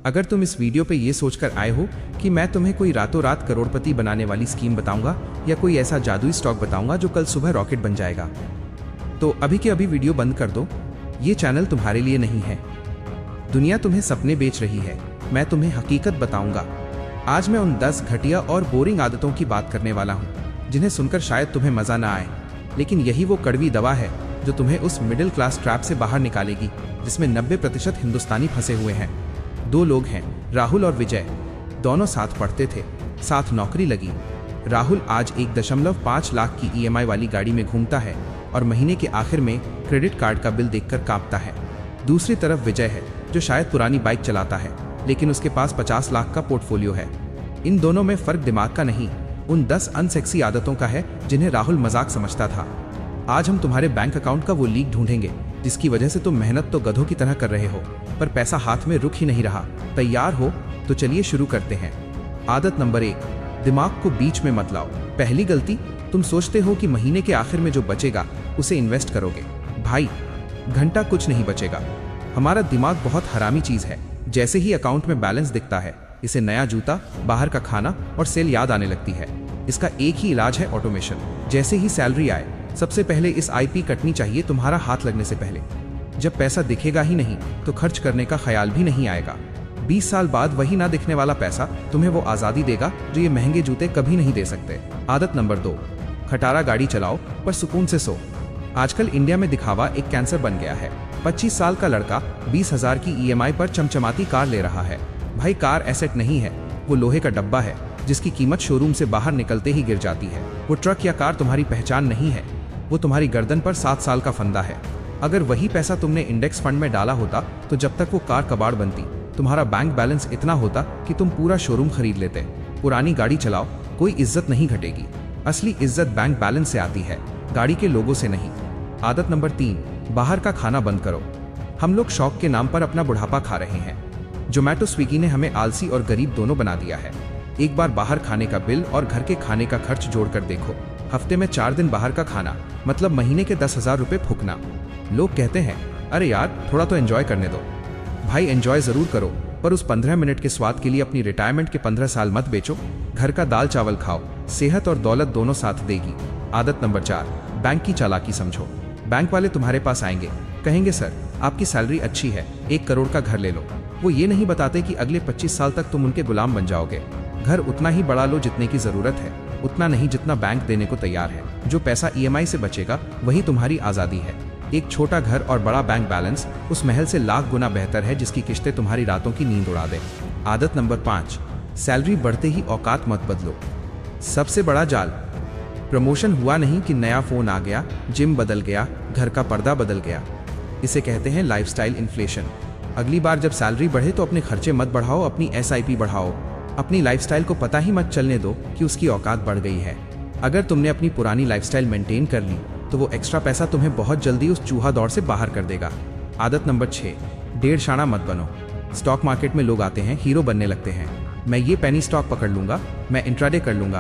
अगर तुम इस वीडियो पे ये सोचकर आए हो कि मैं तुम्हें कोई रातों रात करोड़पति बनाने वाली स्कीम बताऊंगा या कोई ऐसा जादुई स्टॉक बताऊंगा जो कल सुबह रॉकेट बन जाएगा, तो अभी के अभी वीडियो बंद कर दो। ये चैनल तुम्हारे लिए नहीं है। दुनिया तुम्हें सपने बेच रही है, मैं तुम्हें हकीकत बताऊंगा। आज मैं उन 10 घटिया और बोरिंग आदतों की बात करने वाला हूँ जिन्हें सुनकर शायद तुम्हें मजा ना आए, लेकिन यही वो कड़वी दवा है जो तुम्हें उस मिडिल क्लास ट्रैप से बाहर निकालेगी जिसमें 90% हिंदुस्तानी फंसे हुए हैं। 2 लोग हैं, राहुल और विजय। दोनों साथ पढ़ते थे, साथ नौकरी लगी। राहुल आज 1.5 लाख की EMI वाली गाड़ी में घूमता है और महीने के आखिर में क्रेडिट कार्ड का बिल देखकर कांपता है। दूसरी तरफ विजय है जो शायद पुरानी बाइक चलाता है, लेकिन उसके पास 50 लाख का पोर्टफोलियो है। इन दोनों में फर्क दिमाग का नहीं, उन 10 अनसेक्सी आदतों का है जिन्हें राहुल मजाक समझता था। आज हम तुम्हारे बैंक अकाउंट का वो लीक ढूंढेंगे जिसकी वजह से तुम मेहनत तो गधों की तरह कर रहे हो, पर पैसा हाथ में रुक ही नहीं रहा। तैयार हो तो चलिए शुरू करते हैं। आदत नंबर 1, दिमाग को बीच में मत लाओ। पहली गलती, तुम सोचते हो कि महीने के आखिर में जो बचेगा उसे इन्वेस्ट करोगे। भाई, घंटा कुछ नहीं बचेगा। हमारा दिमाग बहुत हरामी चीज है। जैसे ही अकाउंट में बैलेंस दिखता है, इसे नया जूता, बाहर का खाना और सेल याद आने लगती है। इसका एक ही इलाज है, ऑटोमेशन। जैसे ही सैलरी आए, सबसे पहले इस IP कटनी चाहिए तुम्हारा हाथ लगने से पहले। जब पैसा दिखेगा ही नहीं तो खर्च करने का ख्याल भी नहीं आएगा। 20 साल बाद वही ना दिखने वाला पैसा तुम्हें वो आज़ादी देगा जो ये महंगे जूते कभी नहीं दे सकते। आदत नंबर 2, खटारा गाड़ी चलाओ पर सुकून से सो। आजकल इंडिया में दिखावा एक कैंसर बन गया है। 25 साल का लड़का 20,000 की EMI पर चमचमाती कार ले रहा है। भाई, कार एसेट नहीं है, वो लोहे का डब्बा है जिसकी कीमत शोरूम से बाहर निकलते ही गिर जाती है। वो ट्रक या कार तुम्हारी पहचान नहीं है, वो तुम्हारी गर्दन पर 7 साल का फंदा है। अगर वही पैसा तुमने इंडेक्स फंड में डाला होता तो जब तक वो कार कबाड़ बनती, तुम्हारा बैंक बैलेंस इतना होता कि तुम पूरा शोरूम खरीद लेते। पुरानी गाड़ी चलाओ, कोई इज्जत नहीं घटेगी। असली इज्जत बैंक बैलेंस से आती है, गाड़ी के लोगों से नहीं। आदत नंबर 3, बाहर का खाना बंद करो। हम लोग शौक के नाम पर अपना बुढ़ापा खा रहे हैं। जोमैटो, स्विगी ने हमें आलसी और गरीब दोनों बना दिया है। एक बार बाहर खाने का बिल और घर के खाने का खर्च जोड़कर देखो। हफ्ते में 4 दिन बाहर का खाना मतलब महीने के 10,000 रुपये फूकना। लोग कहते हैं, अरे यार थोड़ा तो एंजॉय करने दो। भाई, एंजॉय जरूर करो, पर उस 15 मिनट के स्वाद के लिए अपनी रिटायरमेंट के 15 साल मत बेचो। घर का दाल चावल खाओ, सेहत और दौलत दोनों साथ देगी। आदत नंबर 4, बैंक की चालाकी समझो। बैंक वाले तुम्हारे पास आएंगे, कहेंगे सर आपकी सैलरी अच्छी है, 1 करोड़ का घर ले लो। वो ये नहीं बताते कि अगले 25 साल तक तुम उनके गुलाम बन जाओगे। घर उतना ही बड़ा लो जितने की जरूरत है, उतना नहीं जितना बैंक देने को तैयार है। जो पैसा EMI से बचेगा वही तुम्हारी आज़ादी है। एक छोटा घर और बड़ा बैंक बैलेंस उस महल से लाख गुना बेहतर है जिसकी किस्तें तुम्हारी रातों की नींद उड़ा दे। आदत नंबर 5, सैलरी बढ़ते ही औकात मत बदलो। सबसे बड़ा जाल, प्रमोशन हुआ नहीं कि नया फोन आ गया, जिम बदल गया, घर का पर्दा बदल गया। इसे कहते हैं लाइफस्टाइल इन्फ्लेशन। अगली बार जब सैलरी बढ़े तो अपने खर्चे मत बढ़ाओ, अपनी SIP बढ़ाओ। अपनी लाइफस्टाइल को पता ही मत चलने दो कि उसकी औकात बढ़ गई है। अगर तुमने अपनी पुरानी लाइफस्टाइल मेंटेन कर ली तो वो एक्स्ट्रा पैसा तुम्हें बहुत जल्दी उस चूहा दौड़ से बाहर कर देगा। आदत नंबर 6, डेढ़ शाना मत बनो। स्टॉक मार्केट में लोग आते हैं, हीरो बनने लगते हैं। मैं ये पेनी स्टॉक पकड़ लूंगा, मैं इंट्राडे कर लूंगा।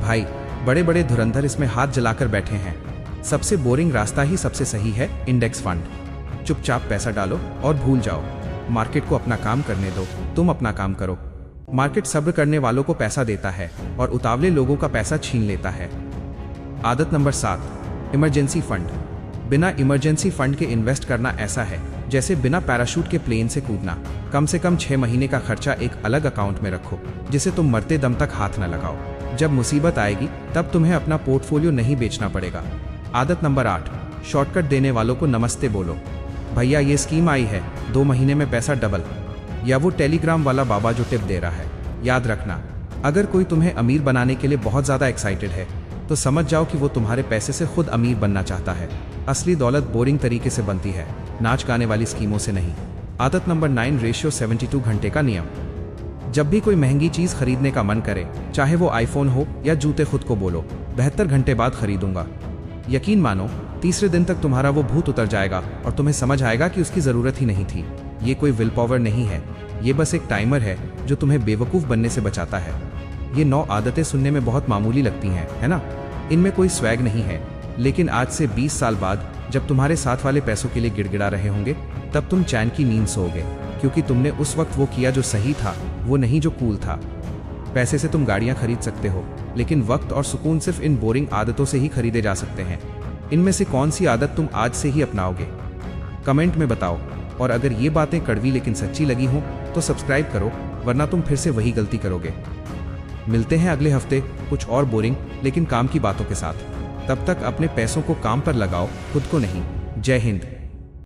भाई, बड़े बड़े धुरंधर इसमें हाथ जलाकर बैठे हैं। सबसे बोरिंग रास्ता ही सबसे सही है, इंडेक्स फंड। चुपचाप पैसा डालो और भूल जाओ। मार्केट को अपना काम करने दो, तुम अपना काम करो। मार्केट सब्र करने वालों को पैसा देता है और उतावले लोगों का पैसा छीन लेता है। आदत नंबर 7, इमरजेंसी फंड। बिना इमरजेंसी फंड के इन्वेस्ट करना ऐसा है जैसे बिना पैराशूट के प्लेन से कूदना। कम से कम 6 महीने का खर्चा एक अलग अकाउंट में रखो जिसे तुम मरते दम तक हाथ न लगाओ। जब मुसीबत आएगी तब तुम्हें अपना पोर्टफोलियो नहीं बेचना पड़ेगा। आदत नंबर 8, शॉर्टकट देने वालों को नमस्ते बोलो। भैया, ये स्कीम आई है, 2 महीने में पैसा डबल। या वो टेलीग्राम वाला बाबा जो टिप दे रहा है। याद रखना, अगर कोई तुम्हें अमीर बनाने के लिए बहुत ज़्यादा एक्साइटेड है तो समझ जाओ कि वो तुम्हारे पैसे से खुद अमीर बनना चाहता है। असली दौलत बोरिंग तरीके से बनती है, नाच गाने वाली स्कीमों से नहीं। आदत नंबर 9, रेशियो 72 घंटे का नियम। जब भी कोई महंगी चीज़ खरीदने का मन करे, चाहे वो आईफोन हो या जूते, खुद को बोलो 72 घंटे बाद खरीदूंगा। यकीन मानो, तीसरे दिन तक तुम्हारा वो भूत उतर जाएगा और तुम्हें समझ आएगा कि उसकी ज़रूरत ही नहीं थी। ये कोई विल पावर नहीं है, ये बस एक टाइमर है जो तुम्हें बेवकूफ़ बनने से बचाता है। ये 9 आदतें सुनने में बहुत मामूली लगती हैं, है ना? इनमें कोई स्वैग नहीं है, लेकिन आज से 20 साल बाद जब तुम्हारे साथ वाले पैसों के लिए गिड़गिड़ा रहे होंगे, तब तुम चैन की नींद सोओगे। क्योंकि तुमने उस वक्त वो किया जो सही था, वो नहीं जो कूल था। पैसे से तुम गाड़ियां खरीद सकते हो, लेकिन वक्त और सुकून सिर्फ इन बोरिंग आदतों से ही खरीदे जा सकते हैं। इनमें से कौन सी आदत तुम आज से ही अपनाओगे? कमेंट में बताओ। और अगर ये बातें कड़वी लेकिन सच्ची लगी हो तो सब्सक्राइब करो, वरना तुम फिर से वही गलती करोगे। मिलते हैं अगले हफ्ते कुछ और बोरिंग लेकिन काम की बातों के साथ। तब तक अपने पैसों को काम पर लगाओ, खुद को नहीं। जय हिंद।